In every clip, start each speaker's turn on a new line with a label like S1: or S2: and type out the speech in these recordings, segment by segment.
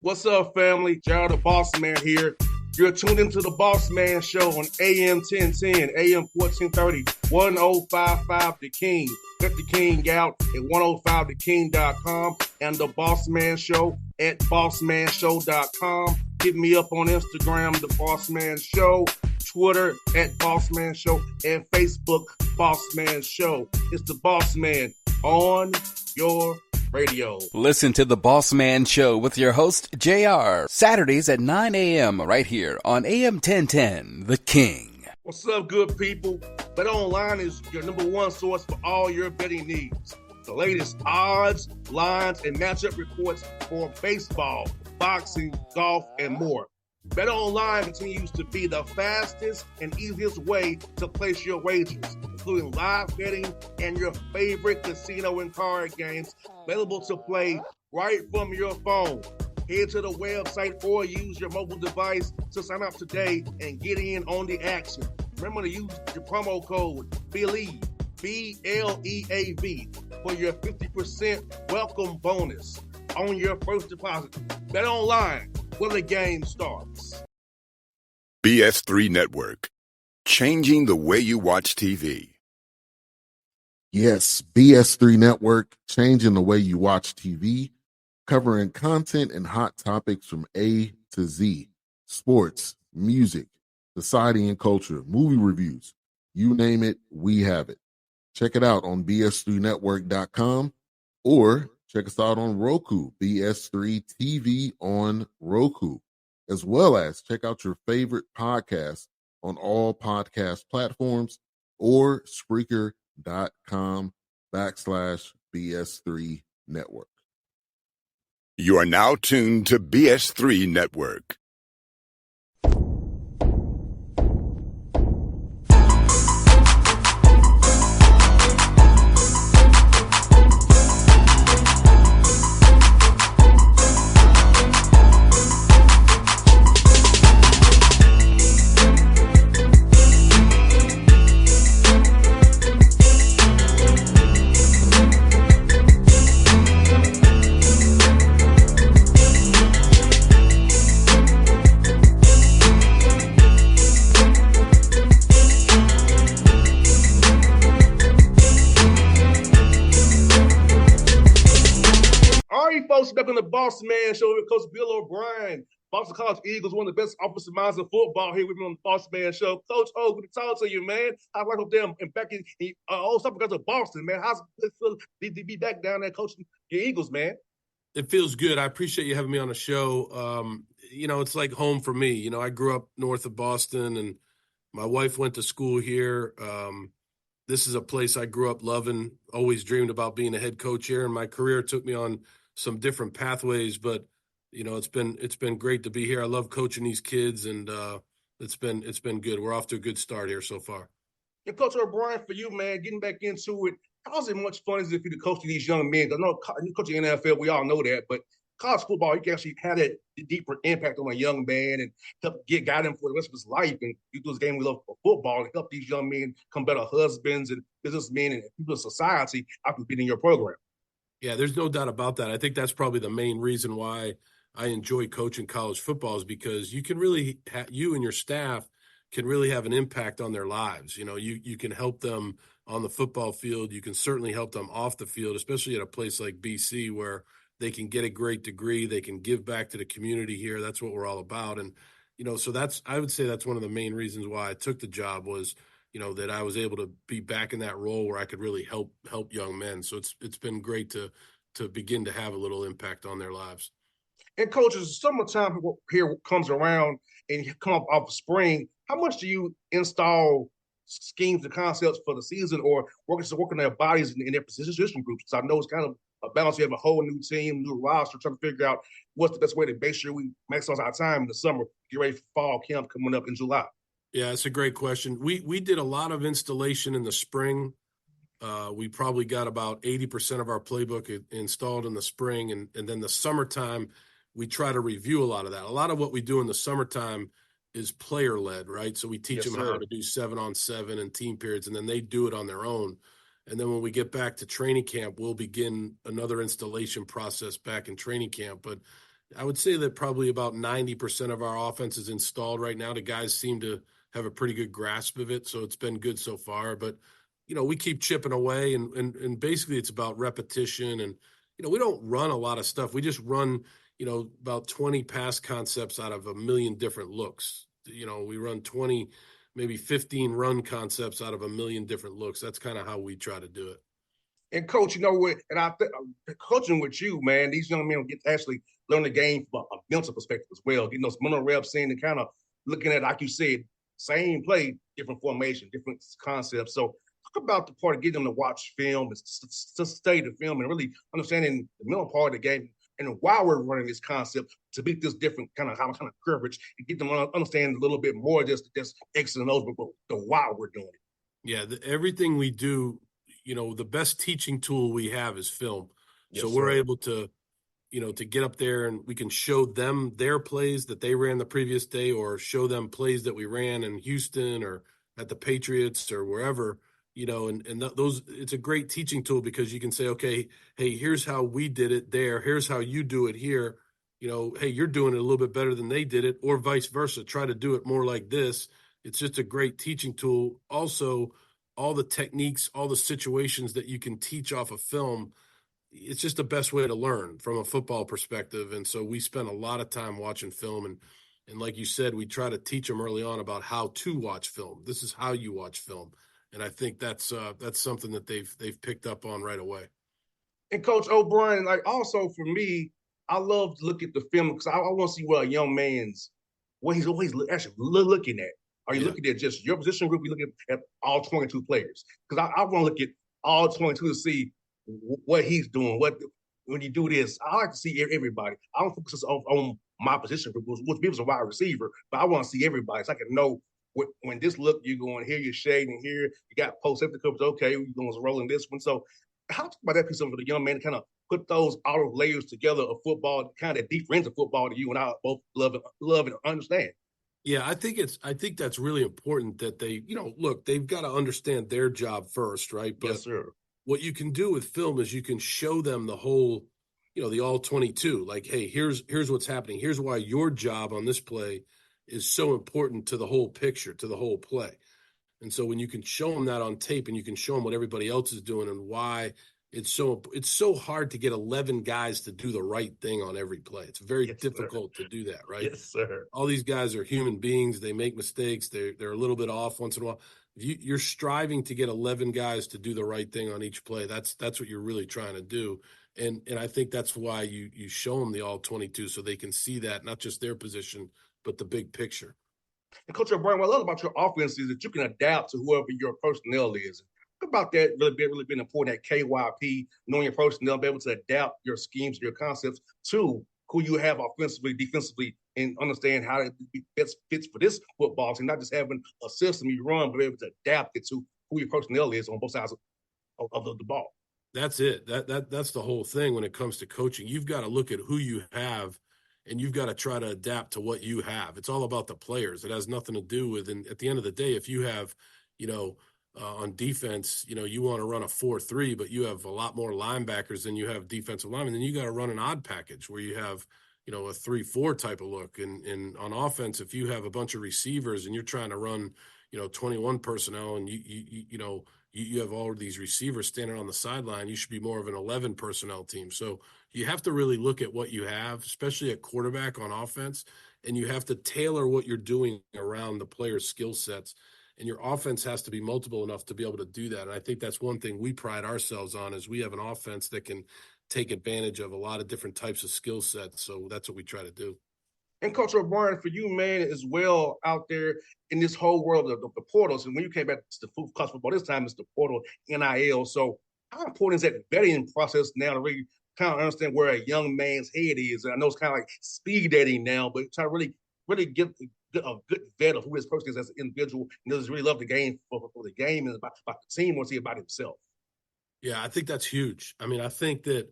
S1: What's up, family? Gerald the Bossman here. You're tuned into the Bossman Show on AM 1010, AM 1430, 1055 The King. Let the King out at 105theking.com and the Bossman Show at bossmanshow.com. Hit me up on Instagram, The Bossman Show, Twitter at Bossman Show, and Facebook, Bossman Show. It's the Bossman on your radio.
S2: Listen to the Bossman Show with your host, JR, Saturdays at 9 a.m. right here on AM 1010, The King.
S1: What's up, good people? Bet Online is your number one source for all your betting needs. The latest odds, lines, and matchup reports for baseball, boxing, golf, and more. Bet Online continues to be the fastest and easiest way to place your wagers, including live betting and your favorite casino and card games available to play right from your phone. Head to the website or use your mobile device to sign up today and get in on the action. Remember to use your promo code BELIEVE, B-L-E-A-V, for your 50% welcome bonus on your first deposit. Bet Online, where the game starts.
S3: BS3 Network, changing the way you watch TV.
S4: Yes, BS3 Network, changing the way you watch TV, covering content and hot topics from A to Z, sports, music, society and culture, movie reviews, you name it, we have it. Check it out on bs3network.com or check us out on Roku, BS3 TV on Roku, as well as check out your favorite podcast on all podcast platforms or Spreaker.com/BS3 Network.
S3: You are now tuned to BS3 Network.
S1: Back on the Bossman Show with Coach Bill O'Brien. Boston College Eagles, one of the best offensive minds in football here with me on the Bossman Show. Coach O, good to talk to you, man. How's life up there and back in all stuff because of Boston, man? How's it feel to be back down there coaching your Eagles, man?
S5: It feels good. I appreciate you having me on the show. It's like home for me. I grew up north of Boston, and my wife went to school here. This is a place I grew up loving, always dreamed about being a head coach here, and my career took me on some different pathways, but it's been great to be here. I love coaching these kids, and it's been good. We're off to a good start here so far.
S1: And Coach O'Brien, for you, man, getting back into it, how's it much fun is it for you to coach these young men? I know you coach the NFL, we all know that, but college football, you can actually have that deeper impact on a young man and help guide him for the rest of his life. And you do this game we love for football and help these young men become better husbands and businessmen and people in society after being in your program.
S5: Yeah, there's no doubt about that. I think that's probably the main reason why I enjoy coaching college football is because you can really you and your staff can really have an impact on their lives. You can help them on the football field. You can certainly help them off the field, especially at a place like BC where they can get a great degree. They can give back to the community here. That's what we're all about. And, so I would say that's one of the main reasons why I took the job was, that I was able to be back in that role where I could really help young men. So it's been great to begin to have a little impact on their lives.
S1: And coaches, summertime here comes around and you come off spring. How much do you install schemes and concepts for the season or working their bodies in their position groups? So I know it's kind of a balance. You have a whole new team, new roster, trying to figure out what's the best way to make sure we maximize our time in the summer, get ready for fall camp coming up in July.
S5: Yeah, it's a great question. We did a lot of installation in the spring. We probably got about 80% of our playbook installed in the spring. And then the summertime, we try to review a lot of that. A lot of what we do in the summertime is player-led, right? So we teach them how to do 7-on-7 and team periods, and then they do it on their own. And then when we get back to training camp, we'll begin another installation process back in training camp. But I would say that probably about 90% of our offense is installed right now. The guys seem to have a pretty good grasp of it, so it's been good so far. But we keep chipping away, and basically it's about repetition. And we don't run a lot of stuff. We just run about 20 pass concepts out of a million different looks. We run 20, maybe 15 run concepts out of a million different looks. That's kind of how we try to do it.
S1: And coach, what? And coaching with you, man, these young men get to actually learn the game from a mental perspective as well. Getting those mental reps in and kind of looking at, like you said, same play, different formation, different concepts. So talk about the part of getting them to watch film, to study the film, and really understanding the mental part of the game. And while we're running this concept, to beat this different kind of coverage and get them to understand a little bit more just X and O's, but the why we're doing it.
S5: Yeah, everything we do, the best teaching tool we have is film.
S1: Yes,
S5: so we're
S1: sir.
S5: able to, to get up there and we can show them their plays that they ran the previous day, or show them plays that we ran in Houston or at the Patriots or wherever, those, it's a great teaching tool because you can say, okay, hey, here's how we did it there. Here's how you do it here. Hey, you're doing it a little bit better than they did it, or vice versa. Try to do it more like this. It's just a great teaching tool. Also, all the techniques, all the situations that you can teach off of film, it's just the best way to learn from a football perspective. And so we spend a lot of time watching film, and like you said, we try to teach them early on about how to watch film. This is how you watch film. And I think that's something that they've picked up on right away.
S1: And Coach O'Brien, like also for me, I love to look at the film because I want to see what a young man's what he's always actually looking at. Are you looking at just your position group? You looking at all 22 players? Because I want to look at all 22 to see what he's doing. When you do this, I like to see everybody. I don't focus on my position group, which is a wide receiver, but I want to see everybody so I can know when this look you're going here, you're shading here, you got post safety coverage. Okay, you're going to roll in this one. So, how talk about that piece of the young man to kind of put those outer layers together of football, kind of deep into football that you and I both love and understand.
S5: Yeah, I think that's really important that they, look, they've got to understand their job first, right? But
S1: yes, sir.
S5: What you can do with film is you can show them the whole, the all 22. Like, hey, here's what's happening. Here's why your job on this play is so important to the whole picture, to the whole play. And so when you can show them that on tape and you can show them what everybody else is doing and why it's so hard to get 11 guys to do the right thing on every play. It's very difficult to do that, right?
S1: Yes, sir.
S5: All these guys are human beings. They make mistakes. They're a little bit off once in a while. You're striving to get 11 guys to do the right thing on each play. That's what you're really trying to do. And I think that's why you show them the all 22 so they can see that, not just their position, but the big picture.
S1: And Coach O'Brien, what I love about your offense is that you can adapt to whoever your personnel is. What about that really been important at KYP, knowing your personnel, be able to adapt your schemes, your concepts to who you have offensively, defensively, and understand how it best fits for this football team, not just having a system you run, but be able to adapt it to who your personnel is on both sides of the ball.
S5: That's it. That's the whole thing when it comes to coaching. You've got to look at who you have, and you've got to try to adapt to what you have. It's all about the players. It has nothing to do with, and at the end of the day, if you have, on defense, you want to run a 4-3, but you have a lot more linebackers than you have defensive linemen, then you got to run an odd package where you have, a 3-4 type of look. And on offense, if you have a bunch of receivers and you're trying to run, 21 personnel and you have all of these receivers standing on the sideline, you should be more of an 11 personnel team. So you have to really look at what you have, especially at quarterback on offense, and you have to tailor what you're doing around the player's skill sets. And your offense has to be multiple enough to be able to do that. And I think that's one thing we pride ourselves on is we have an offense that can take advantage of a lot of different types of skill sets. So that's what we try to do.
S1: And Coach O'Brien, for you, man, as well out there in this whole world of the portals. And when you came back to the college football, this time it's the portal NIL. So how important is that vetting process now to really kind of understand where a young man's head is? And I know it's kind of like speed dating now, but try to really get a good vet of who this person is as an individual and does really love the game for the game and about the team or see about himself.
S5: Yeah, I think that's huge. I mean, I think that,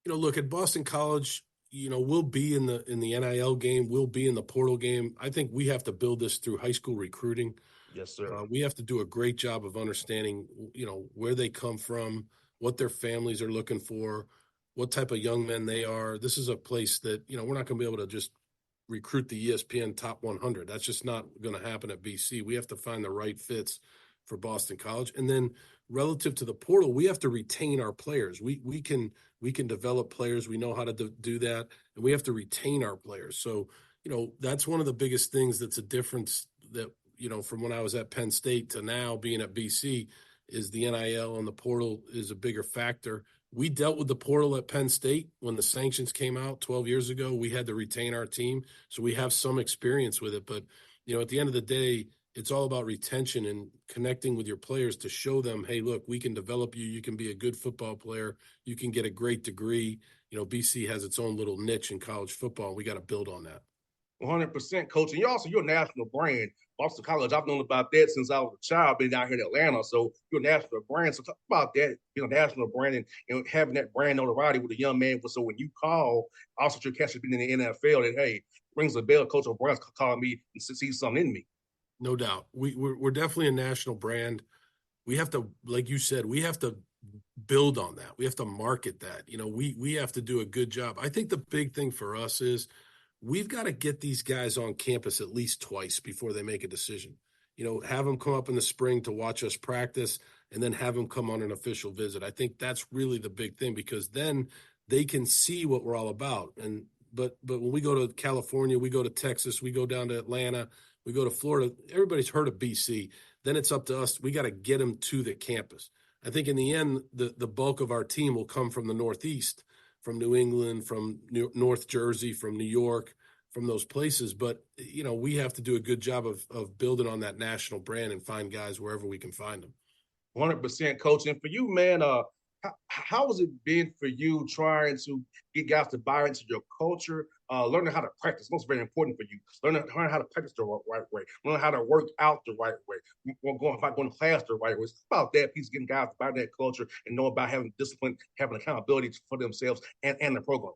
S5: look at Boston College, we'll be in the NIL game, we'll be in the portal game. I think we have to build this through high school recruiting.
S1: Yes, sir.
S5: We have to do a great job of understanding, where they come from, what their families are looking for, what type of young men they are. This is a place that, we're not going to be able to just recruit the ESPN top 100. That's just not going to happen at BC. We have to find the right fits for Boston College. And then relative to the portal, we have to retain our players. We can develop players. We know how to do that, and we have to retain our players. So, that's one of the biggest things that's a difference that, from when I was at Penn State to now being at BC is the NIL and the portal is a bigger factor. We dealt with the portal at Penn State when the sanctions came out 12 years ago. We had to retain our team, so we have some experience with it. But, at the end of the day, it's all about retention and connecting with your players to show them, hey, look, we can develop you. You can be a good football player. You can get a great degree. BC has its own little niche in college football. We got to build on that.
S1: 100%, coach. And you're a national brand. Boston College, I've known about that since I was a child, been out here in Atlanta. So you're a national brand. So talk about that, being a national brand and having that brand notoriety with a young man. So when you call, also your catch has been in the NFL, that, hey, rings a bell, Coach O'Brien's called me and sees something in me.
S5: No doubt. We're definitely a national brand. We have to, like you said, we have to build on that. We have to market that. We have to do a good job. I think the big thing for us is we've got to get these guys on campus at least twice before they make a decision. Have them come up in the spring to watch us practice and then have them come on an official visit. I think that's really the big thing because then they can see what we're all about. But when we go to California, we go to Texas, we go down to Atlanta, we go to Florida, everybody's heard of BC. Then it's up to us. We got to get them to the campus. I think in the end, the bulk of our team will come from the Northeast, from New England, from North Jersey, from New York, from those places. But, we have to do a good job of building on that national brand and find guys wherever we can find them.
S1: 100%, coach. And for you, man, how has it been for you trying to get guys to buy into your culture, learning how to practice? Most very important for you. Learning how to practice the right way, learning how to work out the right way, going to class the right way. It's about that piece, getting guys to buy that culture and know about having discipline, having accountability for themselves and the program.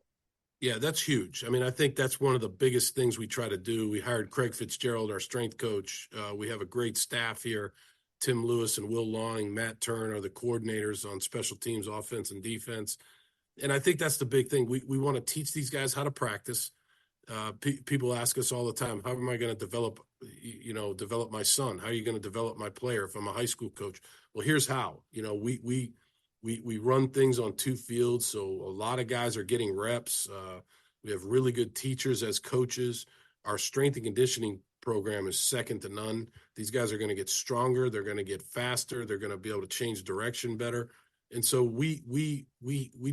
S5: Yeah, that's huge. I mean, I think that's one of the biggest things we try to do. We hired Craig Fitzgerald, our strength coach. We have a great staff here. Tim Lewis and Will Lawing, Matt Turn are the coordinators on special teams, offense and defense. And I think that's the big thing. We want to teach these guys how to practice. People ask us all the time, how am I going to develop my son? How are you going to develop my player if I'm a high school coach? Well, here's how. We run things on two fields, so a lot of guys are getting reps. We have really good teachers as coaches. Our strength and conditioning program is second to none. These guys are going to get stronger. They're going to get faster. They're going to be able to change direction better. And so we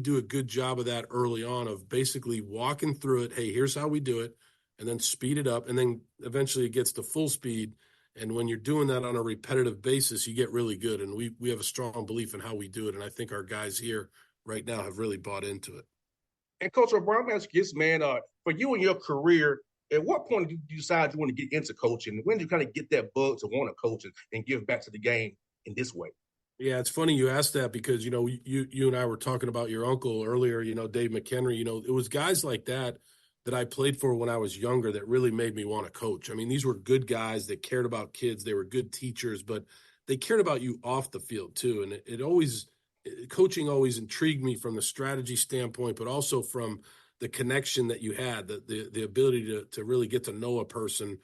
S5: do a good job of that early on, of basically walking through it. Hey, here's how we do it, and then speed it up, and then eventually it gets to full speed. And when you're doing that on a repetitive basis, you get really good. And we have a strong belief in how we do it. And I think our guys here right now have really bought into it.
S1: And Coach O'Brien, I'm asking this, man, for you in your career, at what point did you decide you want to get into coaching? When did you kind of get that bug to want to coach and give back to the game in this way?
S5: Yeah, it's funny you asked that because, you and I were talking about your uncle earlier, Dave McHenry. It was guys like that I played for when I was younger that really made me want to coach. I mean, these were good guys that cared about kids. They were good teachers, but they cared about you off the field too. And coaching always intrigued me from the strategy standpoint, but also from the connection that you had, the ability to really get to know a person,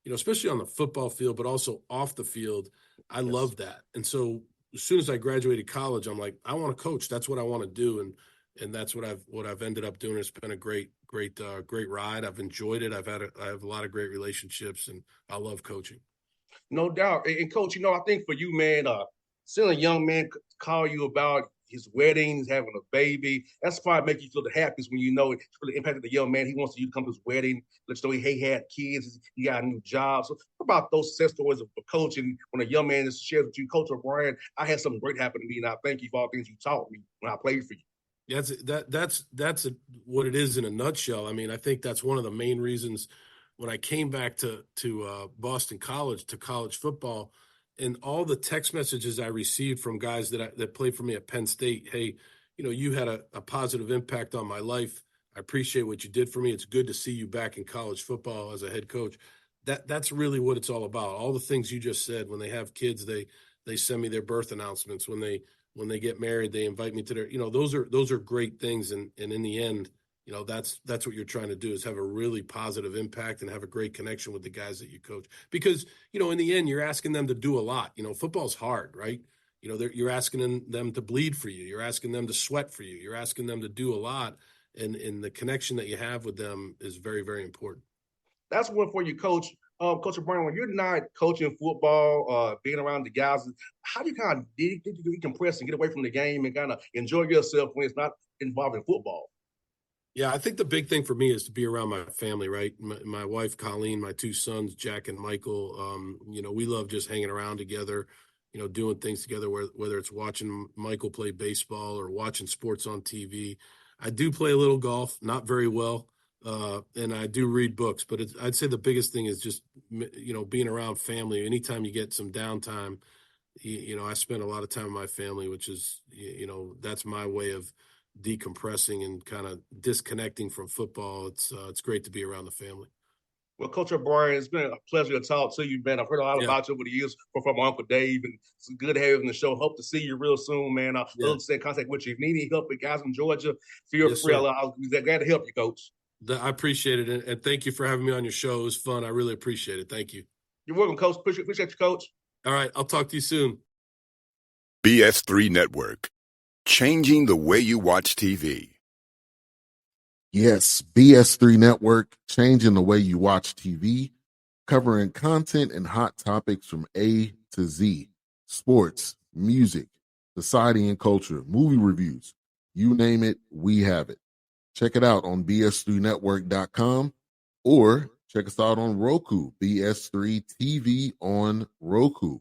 S5: especially on the football field, but also off the field. I love that. And so as soon as I graduated college, I'm like, I want to coach. That's what I want to do. And that's what I've ended up doing. It's been a great ride. I've enjoyed it. I have a lot of great relationships, and I love coaching.
S1: No doubt. And Coach, I think for you, man, seeing a young man call you about his wedding, he's having a baby, that's probably make you feel the happiest when it's really impacted the young man. He wants you to come to his wedding, let you know he had kids, he got a new job. So what about those success stories of coaching when a young man shares with you, Coach O'Brien, I had something great happen to me, and I thank you for all the things you taught me when I played for you.
S5: That's what it is in a nutshell. I mean, I think that's one of the main reasons when I came back to Boston College, to college football, and all the text messages I received from guys that played for me at Penn State. Hey, you had a positive impact on my life. I appreciate what you did for me. It's good to see you back in college football as a head coach. That's really what it's all about. All the things you just said. When they have kids, they send me their birth announcements. When when they get married, they invite me to their, those are great things. And in the end, that's what you're trying to do, is have a really positive impact and have a great connection with the guys that you coach. Because, in the end, you're asking them to do a lot. Football's hard, right? You're asking them to bleed for you. You're asking them to sweat for you. You're asking them to do a lot. And the connection that you have with them is very, very important.
S1: That's one for you, Coach. Coach O'Brien, when you're not coaching football, being around the guys, how do you kind of decompress and get away from the game and kind of enjoy yourself when it's not involving football?
S5: Yeah, I think the big thing for me is to be around my family, right? My wife, Colleen, my two sons, Jack and Michael. We love just hanging around together, doing things together, whether it's watching Michael play baseball or watching sports on TV. I do play a little golf, not very well, and I do read books. But I'd say the biggest thing is just, being around family. Anytime you get some downtime, I spend a lot of time with my family, which is, that's my way of decompressing and kind of disconnecting from football. It's great to be around the family.
S1: Well, Coach O'Brien, it's been a pleasure to talk to you, man. I've heard a lot about you over the years from my Uncle Dave, and it's good to have you on the show. Hope to see you real soon, man. I'll stay in contact with you. If you need any help with guys in Georgia, feel free. I'll be glad to help you, Coach.
S5: I appreciate it, and thank you for having me on your show. It was fun. I really appreciate it. Thank you.
S1: You're welcome, Coach. Appreciate you, Coach.
S5: All right, I'll talk to you soon.
S3: BS3 Network, changing the way you watch TV.
S4: Yes, BS3 Network, changing the way you watch TV, covering content and hot topics from A to Z, sports, music, society and culture, movie reviews, you name it, we have it. Check it out on bs3network.com or check us out on Roku, BS3 TV on Roku,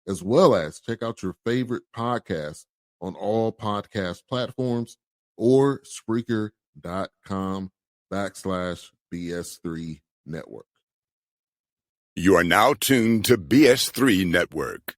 S4: as well as check out your favorite podcast on all podcast platforms or Spreaker.com/BS3 Network.
S3: You are now tuned to BS3 Network.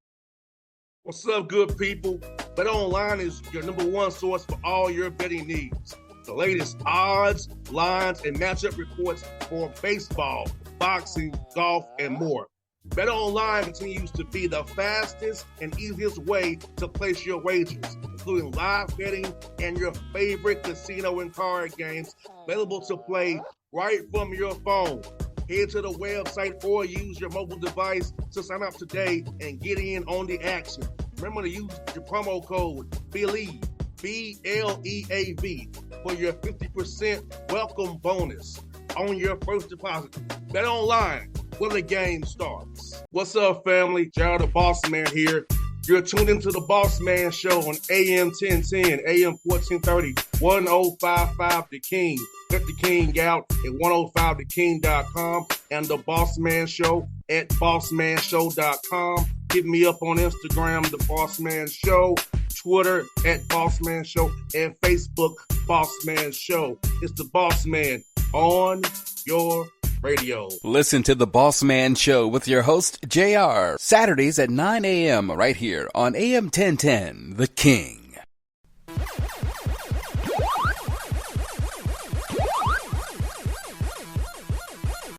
S1: What's up, good people? Bet Online is your number one source for all your betting needs. The latest odds, lines, and matchup reports for baseball, boxing, golf, and more. Bet Online continues to be the fastest and easiest way to place your wagers, including live betting and your favorite casino and card games available to play right from your phone. Head to the website or use your mobile device to sign up today and get in on the action. Remember to use your promo code BELIEVE, BLEAV, for your 50% welcome bonus on your first deposit. Bet Online, where the game starts. What's up, family? Gerald the Bossman here. You're tuned into the Bossman Show on AM 1010, AM 1430, 1055 The King. Let the King out at 105theking.com and the Bossman Show at bossmanshow.com. Hit me up on Instagram, The Bossman Show, Twitter at Bossman Show, and Facebook, Bossman Show. It's the Bossman on your radio.
S2: Listen to the Bossman Show with your host, JR, Saturdays at 9 a.m. right here on AM 1010, The King.